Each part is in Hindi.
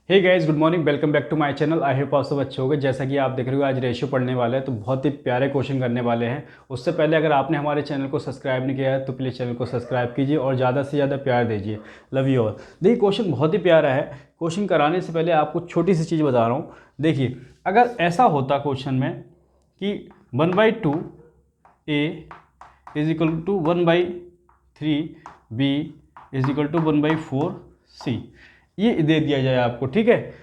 Hey guys, good morning. Welcome back to my channel. I hope आप सब अच्छे होंगे। जैसा कि आप देख रहे हो आज रेशियो पढ़ने वाले हैं, तो बहुत ही प्यारे क्वेश्चन करने वाले हैं। उससे पहले अगर आपने हमारे चैनल को सब्सक्राइब नहीं किया है तो प्लीज़ चैनल को सब्सक्राइब कीजिए और ज़्यादा से ज़्यादा प्यार दीजिए। Love you all. देखिए क्वेश्चन बहुत ही प्यारा है। क्वेश्चन कराने से पहले आपको छोटी सी चीज़ बता रहा हूँ। देखिए अगर ऐसा होता क्वेश्चन में कि 1/2 A is equal to 1/3 B is equal to 1/4 C, ये दे दिया जाए आपको, ठीक है।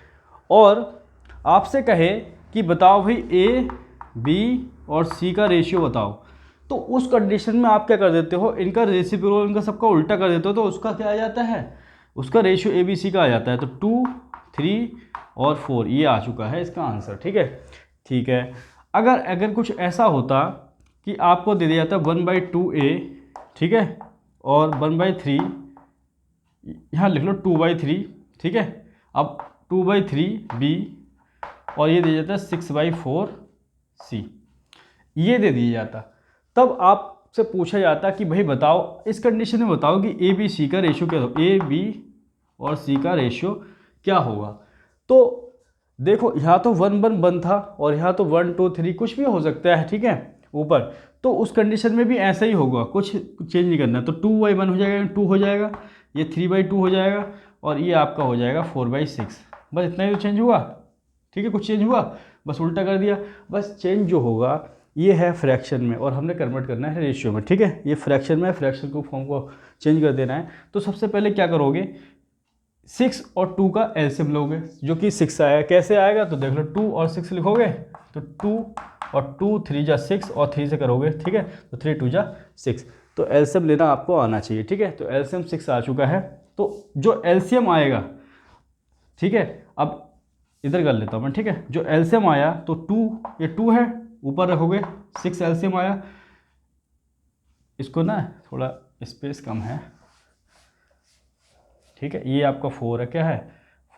और आपसे कहे कि बताओ भाई ए बी और सी का रेशियो बताओ, तो उस कंडीशन में आप क्या कर देते हो, इनका रेसिप्रोकल, इनका सबका उल्टा कर देते हो, तो उसका क्या आ जाता है, उसका रेशियो ए बी सी का आ जाता है। तो 2, 3 और 4 ये आ चुका है इसका आंसर, ठीक है। ठीक है, अगर अगर कुछ ऐसा होता कि आपको दे दिया जाता 1/2 ए, ठीक है, और 1/3, यहाँ लिख लो 2/3, ठीक है। अब 2/3 बी और ये दे जाता है 6/4 सी, ये दे दिया जाता। तब आपसे पूछा जाता कि भाई बताओ इस कंडीशन में बताओ कि ए बी सी का रेशियो क्या होगा, ए बी और सी का रेशियो क्या होगा। तो देखो यहाँ तो 1 1 1 था और यहाँ तो 1 2 3 कुछ भी हो सकता है, ठीक है ऊपर। तो उस कंडीशन में भी ऐसा ही होगा, कुछ चेंज नहीं करना। तो 2/1 हो जाएगा, 2 हो जाएगा, ये 3/2 हो जाएगा और ये आपका हो जाएगा 4/6। बस इतना ही तो चेंज हुआ, ठीक है। कुछ चेंज हुआ, बस उल्टा कर दिया। बस चेंज जो होगा ये है फ्रैक्शन में और हमने कन्वर्ट करना है रेशियो में, ठीक है। ये फ्रैक्शन में, फ्रैक्शन को फॉर्म को चेंज कर देना है। तो सबसे पहले क्या करोगे, 6 और 2 का एलसीएम लोगे, जो कि 6 आएगा। कैसे आएगा तो देख लो, 2 और 6 लिखोगे तो 2 और 2 3 जा 6 और 3 से करोगे, ठीक है, तो 3 2 जा 6। तो एलसीएम लेना आपको आना चाहिए, ठीक है। तो एलसीएम 6 आ चुका है। तो जो एलसीएम आएगा, ठीक है, अब इधर कर लेता हूँ मैं, ठीक है। जो एलसीएम आया तो 2, ये 2 है, ऊपर रखोगे 6 एलसीएम आया। इसको ना थोड़ा स्पेस कम है, ठीक है। ये आपका 4 है, क्या है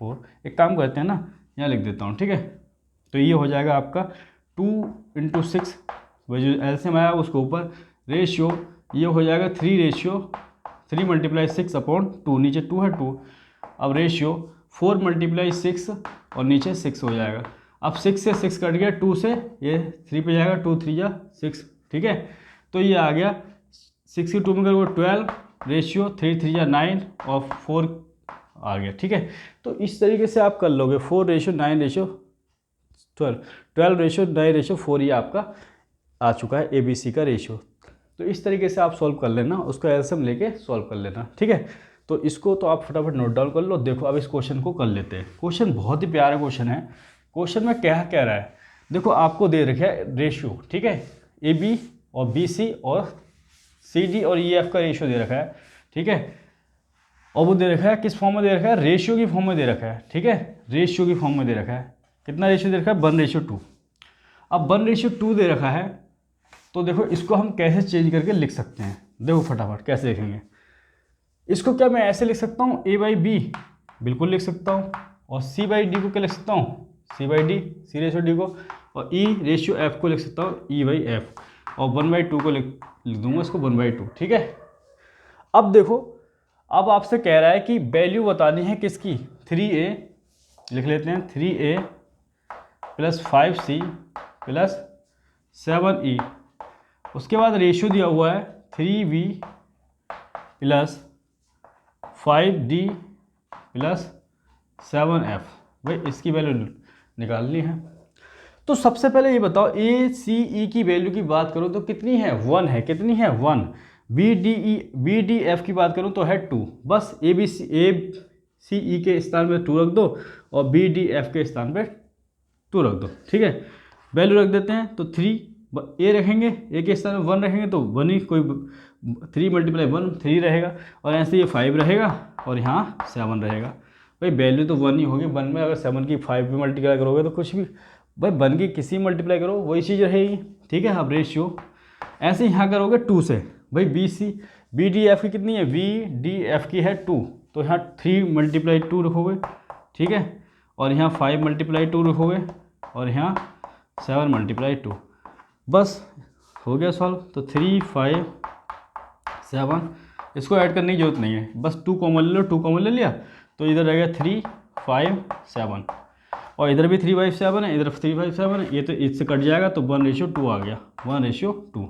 4। एक काम करते हैं ना, यहाँ लिख देता हूँ, ठीक है। तो ये हो जाएगा आपका 2 × 6, वही जो एलसीएम आया उसको ऊपर, रेशियो ये हो जाएगा 3 × 6/2, नीचे 2 है 2। अब रेशियो 4 × 6 और नीचे 6 हो जाएगा। अब 6 से 6 कट गया, 2 से ये 3 पे जाएगा, 2 3 जा 6, ठीक है। तो ये आ गया 6 की 2 में करोगे 12, रेशियो 3 3 जा 9 और 4 आ गया, ठीक है। तो इस तरीके से आप कर लोगे 4:9:12, 12:9:4, ये आपका आ चुका है ए बी सी का रेशियो। तो इस तरीके से आप सॉल्व कर लेना, उसको एलसीएम लेके सॉल्व कर लेना, ठीक है। तो इसको तो आप फटाफट नोट डाउन कर लो। देखो अब इस क्वेश्चन को कर लेते हैं। क्वेश्चन बहुत ही प्यारा क्वेश्चन है। क्वेश्चन में क्या कह रहा है, देखो आपको दे रखा है रेशियो, ठीक है, ए बी और बी सी और सी डी और ई एफ का रेशियो दे रखा है, ठीक है। और वो दे रखा है किस फॉर्म में दे रखा है, रेशियो की फॉर्म में दे रखा है, ठीक है। रेशियो की फॉर्म में दे रखा है। कितना रेशियो दे रखा है, 1:2। अब 1:2 दे रखा है, तो देखो इसको हम कैसे चेंज करके लिख सकते हैं। देखो फटाफट कैसे लिखेंगे इसको। क्या मैं ऐसे लिख सकता हूँ, A/B, बिल्कुल लिख सकता हूँ। और C/D को क्या लिख सकता हूँ, C/D, C रेशियो D को। और E रेशियो F को लिख सकता हूँ, E/F। और 1/2 को लिख दूंगा इसको 1/2, ठीक है। अब देखो, अब आपसे कह रहा है कि वैल्यू बतानी है किसकी, 3A, लिख लेते हैं 3A + 5C + 7E। उसके बाद रेशियो दिया हुआ है 3V + 5D + 7F। भाई इसकी वैल्यू निकालनी है। तो सबसे पहले ये बताओ, ए सी ई की वैल्यू की बात करूँ तो कितनी है, 1 है। कितनी है, 1। बी डी एफ की बात करूँ तो है 2। बस ए सी ई के स्थान पे 2 रख दो और बी डी एफ के स्थान पे 2 रख दो, ठीक है। वैल्यू रख देते हैं तो 3 ए रखेंगे, ए के स्थान में 1 रखेंगे तो 1 ही, कोई 3 × 1 3 रहेगा। और ऐसे ये 5 रहेगा और यहाँ 7 रहेगा। भाई वैल्यू तो 1 ही होगी। 1 में अगर 7 की 5 भी मल्टीप्लाई करोगे तो कुछ भी, भाई 1 की किसी मल्टीप्लाई करो वही चीज़ रहेगी, ठीक है। अब रेशियो ऐसे यहाँ करोगे 2 से। भाई बी डी एफ की कितनी है, वी डी एफ की है 2, तो यहाँ 3 × 2 रखोगे, ठीक है। और यहाँ 5 × 2 रखोगे और यहाँ 7 × 2। बस हो गया सॉल्व। तो 3 5 7, इसको ऐड करने की जरूरत नहीं है, बस 2 कॉमन ले लो, 2 कॉमन ले लिया तो इधर रहेगा 3 3/7 और इधर भी 3/7 है, इधर 3/7 है, ये तो इससे कट जाएगा तो 1:2 आ गया, 1:2।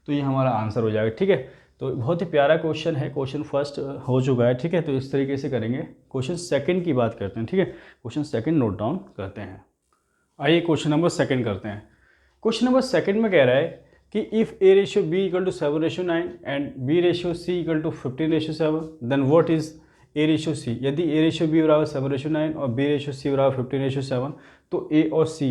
तो ये हमारा आंसर हो जाएगा। ठीक है, तो बहुत ही प्यारा क्वेश्चन है। क्वेश्चन फर्स्ट हो चुका है। ठीक है, तो इस तरीके से करेंगे। क्वेश्चन सेकंड की बात करते हैं। ठीक है, क्वेश्चन सेकंड नोट डाउन करते हैं। आइए क्वेश्चन नंबर सेकंड करते हैं। क्वेश्चन नंबर सेकंड में कह रहा है कि if A/B = 7:9 and B/C = 15:7 then what is A/C। यदि A/B बराबर 7:9 और B/C बराबर 15:7 तो A और C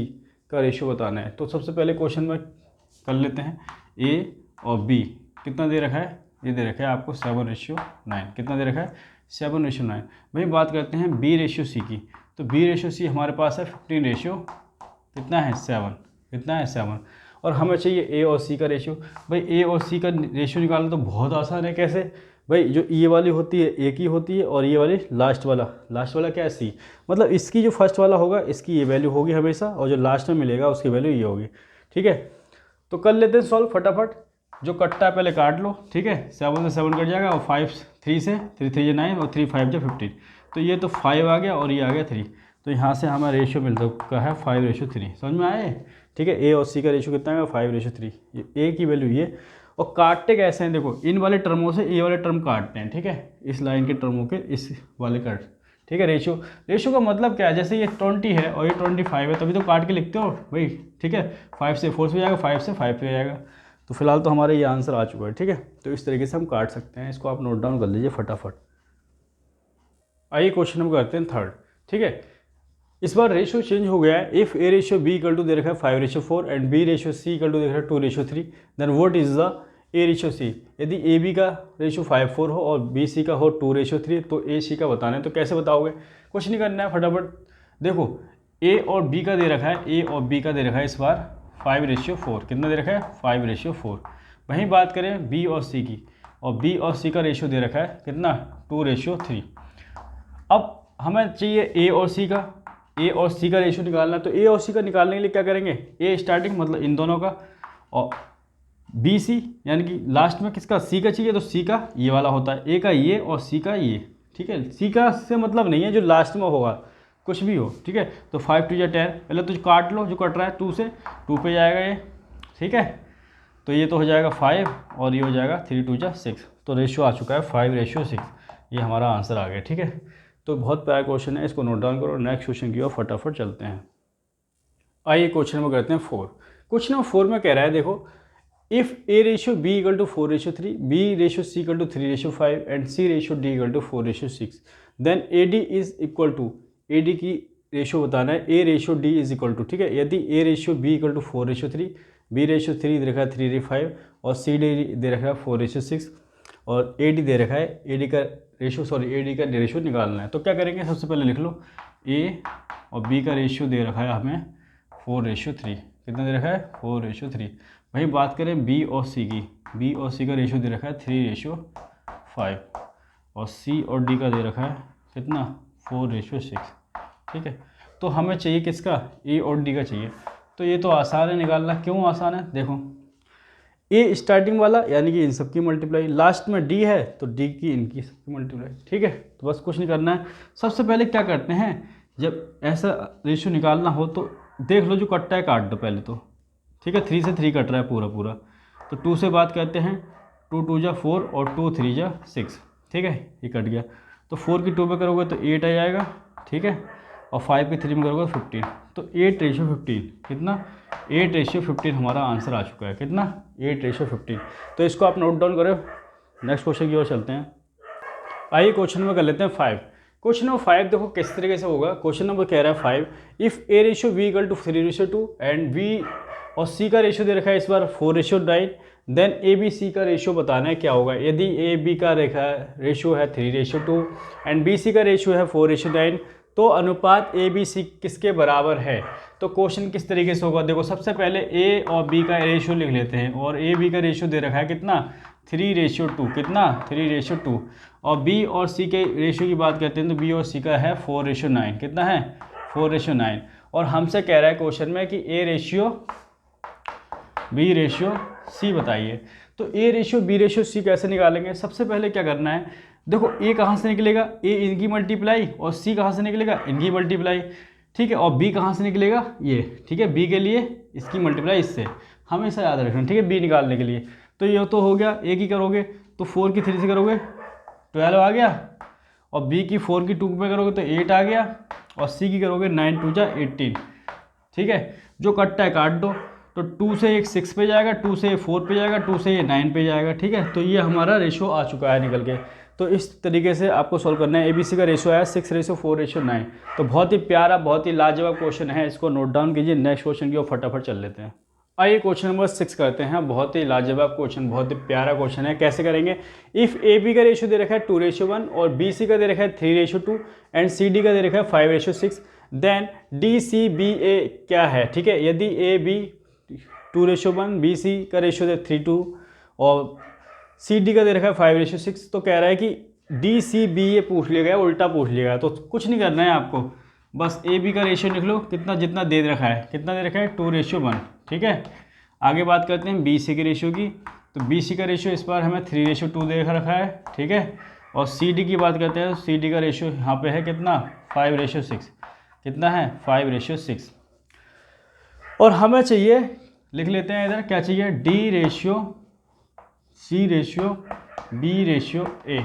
का रेशियो बताना है। तो सबसे पहले क्वेश्चन में कर लेते हैं। A और B कितना दे रखा है? ये दे रखा है आपको 7:9। कितना दे रखा है? 7:9। भाई बात करते हैं B/C की। तो B/C हमारे पास है 15 कितना है 7। कितना है 7 और हमें चाहिए A और C का रेशियो। भाई A और C का रेशियो निकालना तो बहुत आसान है। कैसे? भाई जो ये वाली होती है A की होती है और ये वाली लास्ट वाला क्या है C। मतलब इसकी जो फर्स्ट वाला होगा इसकी ये वैल्यू होगी हमेशा और जो लास्ट में मिलेगा उसकी वैल्यू ये होगी। ठीक है, तो कर लेते हैं सॉल्व फटाफट। जो कटता है पहले काट लो। ठीक है, 7 से 7 कट जाएगा और 5 3 से 3 3 9 और 3 5 15। तो ये तो 5 आ गया और ये आ गया 3। तो यहाँ से हमें रेशियो मिल चुका है 5:3। समझ में आए? ठीक है, A और C का रेशियो कितना है? 5:3। ये A की वैल्यू ये। और काटते कैसे हैं? देखो, इन वाले टर्मों से ये वाले टर्म काटते हैं। ठीक है, इस लाइन के टर्मों के इस वाले कट। ठीक है, रेशियो का मतलब क्या है? जैसे ये 20 है और ये 25 है, तभी तो काट के लिखते हो भाई। ठीक है, 5 से 4 पे जाएगा, 5 से 5 पे जाएगा। तो फिलहाल तो हमारे ये आंसर आ चुका है। ठीक है, तो इस तरीके से हम काट सकते हैं। इसको आप नोट डाउन कर लीजिए फटाफट। आइए क्वेश्चन नंबर करते हैं थर्ड। ठीक है, इस बार रेशियो चेंज हो गया है। इफ़ A/B = दे रखा है 5:4 एंड B/C = दे रखा है 2:3 then what is the A/C। यदि AB का रेशियो 5:4 हो और BC का हो 2:3 तो AC का बताना है। तो कैसे बताओगे? कुछ नहीं करना है, फटाफट देखो। A और B का दे रखा है, A और B का दे रखा है इस बार 5:4। कितना दे रखा है? 5:4। वहीं बात करें B और C की, और B और C का रेशियो दे रखा है कितना? 2:3। अब हमें चाहिए A और C का रेशियो निकालना। तो A और C का निकालने के लिए क्या करेंगे? A स्टार्टिंग मतलब इन दोनों का, और BC यानी कि लास्ट में किसका? C का चाहिए, तो C का ये वाला होता है, A का ये और C का ये। ठीक है, C का से मतलब नहीं है जो लास्ट में होगा, कुछ भी हो। ठीक है, तो 5 2 10। पहले तो काट लो, जो कट रहा है 2 से 2 पे जाएगा ये। ठीक है, तो ये तो हो जाएगा 5 और ये हो जाएगा 3 2 6। तो रेशियो आ चुका है 5:6। ये हमारा आंसर आ गया। ठीक है, तो बहुत प्यारा क्वेश्चन है, इसको नोट डाउन करो। नेक्स्ट क्वेश्चन की ओर फटाफट चलते हैं। आइए क्वेश्चन नंबर करते हैं 4। क्वेश्चन नंबर 4 में कह रहा है, देखो, if A/B = 4:3, B/C = 3:5 and C/D = 4:6 then AD is equal to. AD की रेशियो बताना है। A/D is equal to. ठीक है, यदि A/B = 4:3, B/3 दे रखा है 3:5 और CD दे रखा है 4:6 और AD दे रखा है, AD का रेशियो निकालना है। तो क्या करेंगे? सबसे पहले लिख लो, A और B का रेशियो दे रखा है हमें 4:3। कितना दे रखा है? 4:3। वही बात करें B और C की, B और C का रेशियो दे रखा है 3:5 और C और D का दे रखा है कितना? 4:6। ठीक है, तो हमें चाहिए किसका? A और D का चाहिए। तो ये तो आसान है निकालना। क्यों आसान है? देखो, A स्टार्टिंग वाला यानी कि इन सब की मल्टीप्लाई, लास्ट में D है तो D की इनकी सबकी मल्टीप्लाई। ठीक है, तो बस कुछ नहीं करना है। सबसे पहले क्या करते हैं, जब ऐसा रेशियो निकालना हो तो देख लो, जो कटता है काट दो पहले तो। ठीक है, 3 से 3 कट रहा है पूरा। तो 2 से बात करते हैं, 2 2 जा 4 और 2 3 जा 6। ठीक है, ये कट गया। तो 4 की 2 में करोगे तो 8 आ जाएगा। ठीक है, और 5 की 3 में करोगे 15। तो 8:15 कितना? 8:15 हमारा आंसर आ चुका है। कितना? 8:15। तो इसको आप नोट डाउन करो। नेक्स्ट क्वेश्चन की ओर चलते हैं। आइए क्वेश्चन नंबर कर लेते हैं 5। क्वेश्चन नंबर 5 देखो किस तरीके से होगा। क्वेश्चन नंबर कह रहा है 5, इफ़ A/B = 3:2 एंड B और C का रेशियो दे रखा है इस बार 4:9 देन ABC का रेशियो बताना है क्या होगा। यदि AB का रेशियो है 3:2 एंड BC का रेशियो है 4:9 तो अनुपात ABC किसके बराबर है। तो क्वेश्चन किस तरीके से होगा? देखो, सबसे पहले A और B का रेशियो लिख लेते हैं, और AB का रेशियो दे रखा है कितना? 3:2। कितना? 3:2। और B और C के रेशियो की बात करते हैं तो B और C का है 4:9। कितना है? 4:9। और हमसे कह रहा है क्वेश्चन में कि A/B/C बताइए। तो A/B/C कैसे निकालेंगे? सबसे पहले क्या करना है, देखो ए कहाँ से निकलेगा, ए इनकी मल्टीप्लाई, और सी कहाँ से निकलेगा, इनकी मल्टीप्लाई, ठीक है। और बी कहाँ से निकलेगा, ये, ठीक है। बी के लिए इसकी मल्टीप्लाई इससे, हमेशा याद रखना, ठीक है, बी निकालने के लिए। तो ये तो हो गया, ए की करोगे तो 4 की 3 से करोगे 12 आ गया, और बी की 4 की 2 पे करोगे तो 8 आ गया, और सी की करोगे 9 2 जा 18, ठीक है। जो कटता है काट दो, तो 2 से एक 6 पे जाएगा, 2 से 4 पे जाएगा, 2 से ये 9 पे जाएगा, ठीक है। तो ये हमारा रेशो आ चुका है निकल के। तो इस तरीके से आपको सॉल्व करना है। ABC का रेशो आया 6:4:9। तो बहुत ही प्यारा, बहुत ही लाजवाब क्वेश्चन है, इसको नोट डाउन कीजिए। नेक्स्ट क्वेश्चन की ओर फटाफट चल लेते हैं। आइए क्वेश्चन नंबर 6 करते हैं। बहुत ही लाजवाब क्वेश्चन, बहुत ही प्यारा क्वेश्चन है। कैसे करेंगे, इफ़ AB का रेशो दे रखा है 2:1 और BC का दे रखा है 3:2 एंड CD का दे रखा है 5:6, देन DCBA क्या है, ठीक है। यदि AB 2:1, BC का रेशो दे 3:2 और CD का दे रखा है 5:6, तो कह रहा है कि DCBA पूछ लिया गया, उल्टा पूछ लिया गया। तो कुछ नहीं करना है आपको, बस AB का रेशियो लिख लो, कितना जितना दे रखा है, कितना दे रखा है 2:1, ठीक है। आगे बात करते हैं BC के रेशियो की। तो BC का रेशियो इस बार हमें 3:2 दे रखा है, ठीक है। और CD की बात करते हैं, CD का रेशियो यहाँ पे है कितना 5:6, कितना है 5:6। और हमें चाहिए, लिख लेते हैं इधर, क्या चाहिए, D/C/B/A,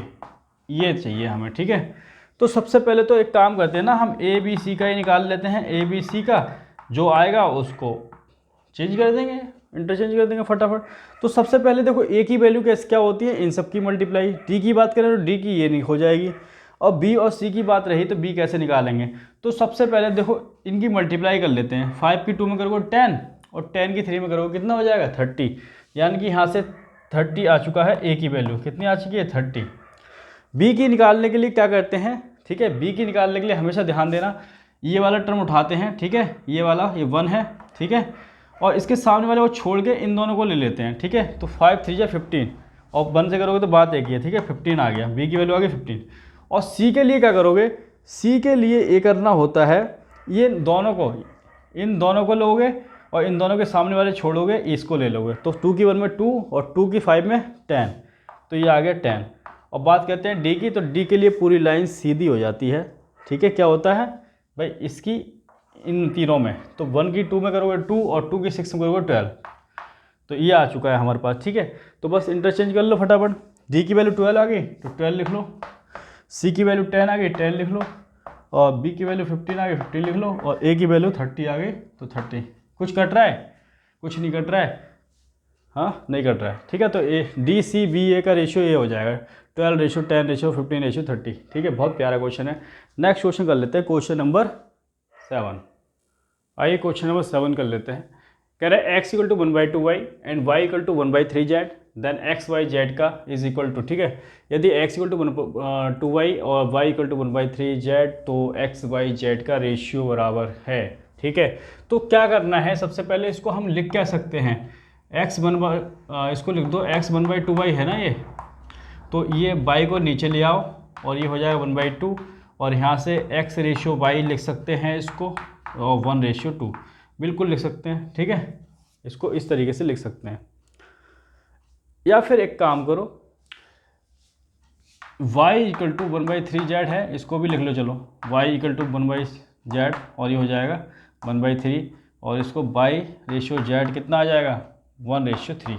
ये चाहिए हमें, ठीक है। तो सबसे पहले तो एक काम करते हैं ना, हम ABC का ही निकाल लेते हैं। ABC का जो आएगा उसको चेंज कर देंगे, इंटरचेंज कर देंगे फटाफट। तो सबसे पहले देखो A की वैल्यू कैसे क्या होती है, इन सब की मल्टीप्लाई। D की बात करें तो D की ये नहीं हो जाएगी, और B और C की बात रही तो B कैसे निकालेंगे। तो सबसे पहले देखो इनकी मल्टीप्लाई कर लेते हैं। 5 की 2 में करोगे 10, और 10 की 3 में करोगे कितना हो जाएगा 30, यानी कि यहाँ से 30 आ चुका है। A की वैल्यू कितनी आ चुकी है 30। B की निकालने के लिए क्या करते हैं, ठीक है। B की निकालने के लिए हमेशा ध्यान देना, ये वाला टर्म उठाते हैं, ठीक है। ये वाला, ये 1 है, ठीक है। और इसके सामने वाले को छोड़ के इन दोनों को ले लेते हैं, ठीक है। तो 5 3 जा 15, और 1 से करोगे तो बात एक ही है, ठीक है। 15 आ गया, B की वैल्यू आ गई 15। और C के लिए क्या करोगे, C के लिए ये करना होता है, ये दोनों को, इन दोनों को लोगे और इन दोनों के सामने वाले छोड़ोगे, इसको ले लोगे। तो 2 की 1 में 2 और 2 की 5 में 10, तो ये आ गया 10। और बात करते हैं D की, तो D के लिए पूरी लाइन सीधी हो जाती है, ठीक है। क्या होता है भाई इसकी, इन तीनों में, तो 1 की 2 में करोगे 2 और 2 की 6 में करोगे 12, तो ये आ चुका है हमारे पास, ठीक है। तो बस इंटरचेंज कर लो फटाफट। D की वैल्यू 12 आ गई तो 12 लिख लो, C की वैल्यू 10 आ गई 10 लिख लो, और B की वैल्यू 15 आ गई 15 लिख लो, और A की वैल्यू 30 आ गई तो 30। कुछ कट रहा है, कुछ नहीं कट रहा है, हाँ नहीं कट रहा है, ठीक है। तो DCBA का रेशियो ये हो जाएगा 12:10:15:30, ठीक है। बहुत प्यारा क्वेश्चन है। नेक्स्ट क्वेश्चन कर लेते हैं, क्वेश्चन नंबर 7। आइए क्वेश्चन नंबर 7 कर लेते हैं। कह रहा है x = 1/2y and y = 1/3z, then x y z का इज इक्वल टू, ठीक है। यदि x = 2y और y = 1/3z, तो x y z का रेशियो बराबर है, ठीक है। तो क्या करना है, सबसे पहले इसको हम लिख क्या सकते हैं, इसको लिख दो x 1/2y है ना ये, तो ये y को नीचे ले आओ और ये हो जाएगा 1/2, और यहाँ से x रेशियो y लिख सकते हैं इसको, और 1:2 बिल्कुल लिख सकते हैं, ठीक है। इसको इस तरीके से लिख सकते हैं। या फिर एक काम करो, y = 1/3z है, इसको भी लिख लो, चलो y = 1/z, और ये हो जाएगा 1/3, और इसको y/z कितना आ जाएगा 1:3,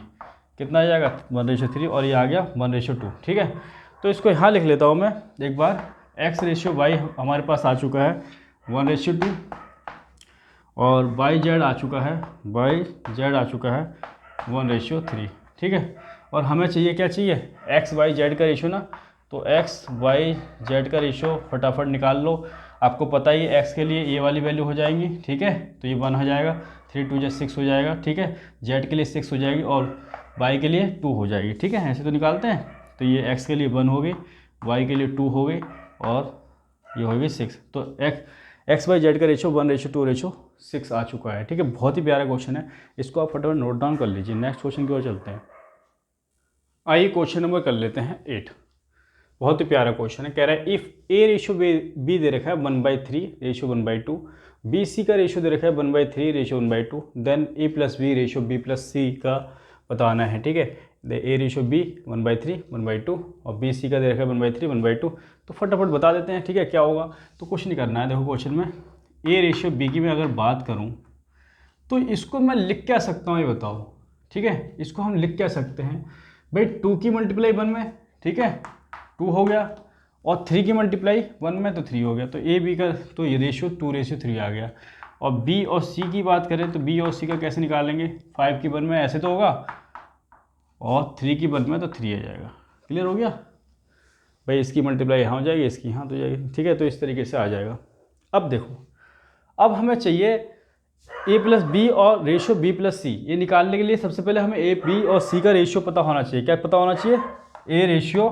कितना आ जाएगा 1:3, और ये आ गया 1:2, ठीक है। तो इसको यहाँ लिख लेता हूँ मैं एक बार। x/y हमारे पास आ चुका है 1:2, और yz आ चुका है 1:3, ठीक है। और हमें चाहिए, क्या चाहिए, x y z का रेशियो ना, तो x y z का रेशियो फटाफट निकाल लो। आपको पता ही है x के लिए ये वाली वैल्यू हो जाएंगी, ठीक है। तो ये 1 हो जाएगा, 3 2 6 हो जाएगा, ठीक है। z के लिए 6 हो जाएगी और y के लिए 2 हो जाएगी, ठीक है। ऐसे तो निकालते हैं। तो ये x के लिए 1 हो गई, y के लिए 2 हो गई, और ये हो गई 6। तो x y z का रेशियो 1:2:6 आ चुका है, ठीक है। बहुत ही प्यारा क्वेश्चन है, इसको आप फटाफट नोट डाउन कर लीजिए। नेक्स्ट क्वेश्चन की ओर चलते हैं। आइए क्वेश्चन नंबर कर लेते हैं 8। बहुत ही प्यारा क्वेश्चन है। कह रहा है इफ़ A/B दे रखा है 1/3:1/2, BC का रेशियो दे रखा है 1/3:1/2, देन A + B/B + C का बताना है, ठीक है। ए रेशियो बी 1/3 1/2 और बी सी का दे रखा है 1/3 1/2। तो फटाफट बता देते हैं, ठीक है, क्या होगा। तो कुछ नहीं करना है, देखो क्वेश्चन में ए रेशियो बी की मैं अगर बात करूँ तो इसको मैं लिख क्या सकता हूँ ये बताओ, ठीक है। इसको हम लिख क्या सकते हैं भाई, 2 की मल्टीप्लाई 1 में, ठीक है, 2 हो गया, और 3 की मल्टीप्लाई 1 में तो 3 हो गया। तो ए बी का तो ये रेशियो 2:3 आ गया। और बी और सी की बात करें तो बी और सी का कैसे निकालेंगे, 5 की 1 में ऐसे तो होगा, और 3 की 1 में तो 3 आ जाएगा। क्लियर हो गया भाई, इसकी मल्टीप्लाई यहाँ हो जाएगी, इसकी यहाँ तो जाएगी, ठीक है। तो इस तरीके से आ जाएगा। अब देखो, अब हमें चाहिए ए प्लस बी और रेशियो बी प्लस सी। ये निकालने के लिए सबसे पहले हमें ए बी और सी का रेशियो पता होना चाहिए। क्या पता होना चाहिए, A ratio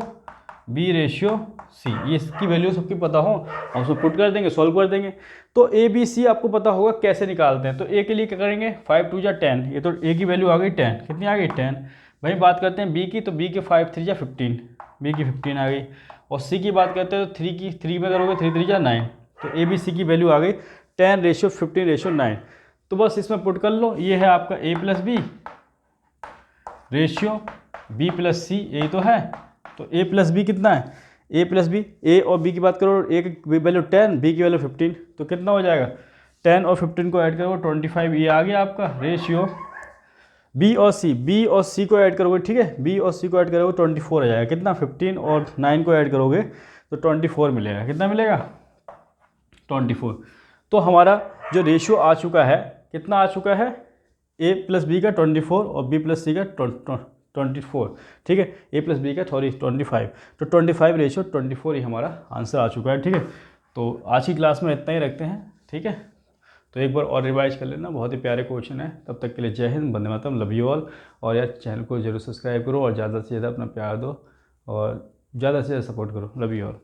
B ratio C, ये इसकी वैल्यू सबकी पता हो, हम उसमें पुट कर देंगे, सॉल्व कर देंगे। तो ए बी सी आपको पता होगा कैसे निकालते हैं। तो ए के लिए क्या करेंगे, 5 2 जा 10, ये तो ए की वैल्यू आ गई 10, कितनी आ गई 10। भाई बात करते हैं बी की, तो बी के 5 3 जा 15, बी की 15 आ गई। और सी की बात करते हैं तो 3 की 3 में करोगे 3 3 जा 9, तो ए बी सी की वैल्यू आ गई 10:15:9। तो बस इसमें पुट कर लो, ये है आपका A plus B ratio B plus C, यही तो है। तो ए प्लस बी कितना है, ए प्लस बी, ए और बी की बात करो, ए की वैल्यू 10, बी की वैल्यू 15, तो कितना हो जाएगा, 10 और 15 को ऐड करो 25, ये आ गया आपका रेशियो बी और सी। बी और सी को ऐड करोगे, ठीक है, बी और सी को ऐड करोगे 24 आ जाएगा। कितना, 15 और 9 को ऐड करोगे तो 24 मिलेगा। कितना मिलेगा, 24। तो हमारा जो रेशियो आ चुका है, कितना आ चुका है, ए प्लस बी का 24 और बी प्लस सी का 24, ठीक है, ए प्लस बी का 25। तो 25 रेशियो 24 ही हमारा आंसर आ चुका है, ठीक है। तो आज की क्लास में इतना ही रखते हैं, ठीक है। तो एक बार और रिवाइज कर लेना, बहुत ही प्यारे क्वेश्चन है। तब तक के लिए जय Hind, Vande Mataram, love you all. और यार चैनल को जरूर सब्सक्राइब करो और ज़्यादा से ज़्यादा अपना प्यार दो और ज़्यादा से ज़्यादा सपोर्ट करो। Love you all.